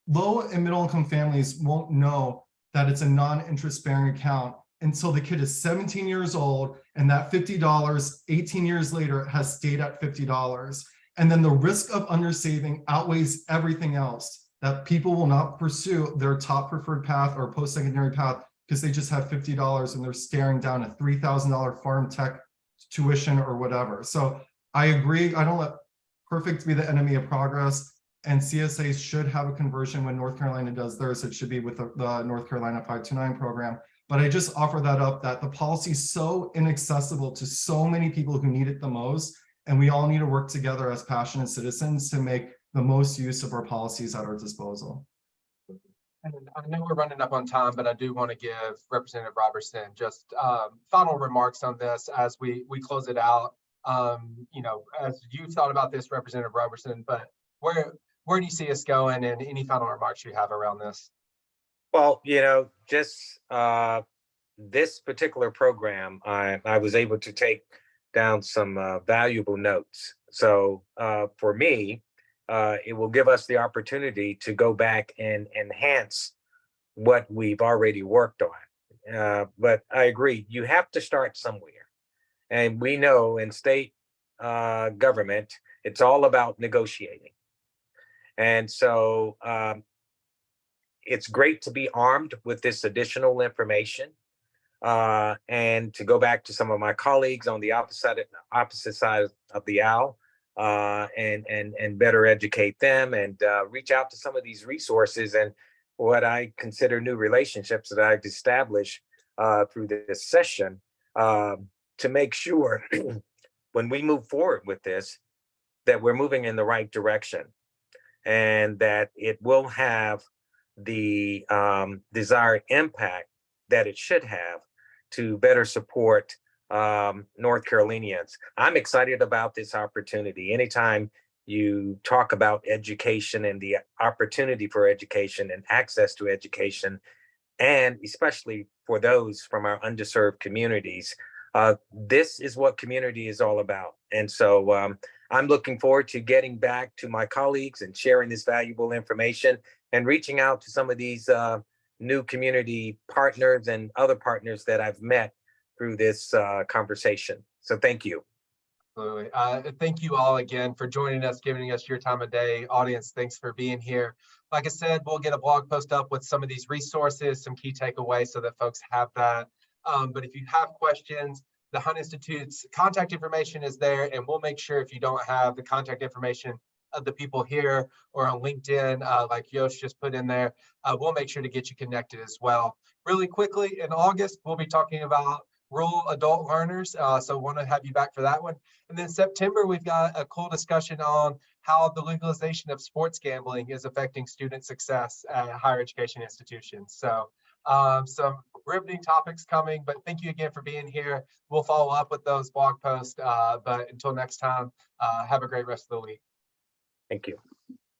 low and middle income families won't know that it's a non-interest bearing account until the kid is 17 years old, and that $50, 18 years later, has stayed at $50. And then the risk of undersaving outweighs everything else, that people will not pursue their top preferred path or post-secondary path because they just have $50 and they're staring down a $3,000 farm tech tuition or whatever. So I agree. I don't let perfect be the enemy of progress. And CSAs should have a conversion when North Carolina does theirs. It should be with the North Carolina 529 program. But I just offer that up, that the policy is so inaccessible to so many people who need it the most. And we all need to work together as passionate citizens to make the most use of our policies at our disposal. And I know we're running up on time, but I do want to give Representative Robertson just final remarks on this as we close it out. You know, as you thought about this, Representative Robertson, but where do you see us going, and any final remarks you have around this? Well, you know, just this particular program, I was able to take down some valuable notes. So for me, it will give us the opportunity to go back and enhance what we've already worked on. But I agree, you have to start somewhere. And we know in state government, it's all about negotiating. And so it's great to be armed with this additional information. And to go back to some of my colleagues on the opposite side of the aisle, and better educate them, and reach out to some of these resources and what I consider new relationships that I've established through this session, to make sure when we move forward with this, that we're moving in the right direction, and that it will have the desired impact that it should have to better support North Carolinians. I'm excited about this opportunity. Anytime you talk about education and the opportunity for education and access to education, and especially for those from our underserved communities, this is what community is all about. And so I'm looking forward to getting back to my colleagues and sharing this valuable information and reaching out to some of these new community partners and other partners that I've met through this conversation. So thank you. Absolutely. Thank you all again for joining us, giving us your time of day. Audience, thanks for being here. Like I said, we'll get a blog post up with some of these resources, some key takeaways so that folks have that. But if you have questions, the Hunt Institute's contact information is there, and we'll make sure if you don't have the contact information of the people here or on LinkedIn, like Yosh just put in there, we'll make sure to get you connected as well. Really quickly, in August, we'll be talking about rural adult learners. So want to have you back for that one. And then September, we've got a cool discussion on how the legalization of sports gambling is affecting student success at higher education institutions. So some riveting topics coming, but thank you again for being here. We'll follow up with those blog posts, but until next time, have a great rest of the week. Thank you.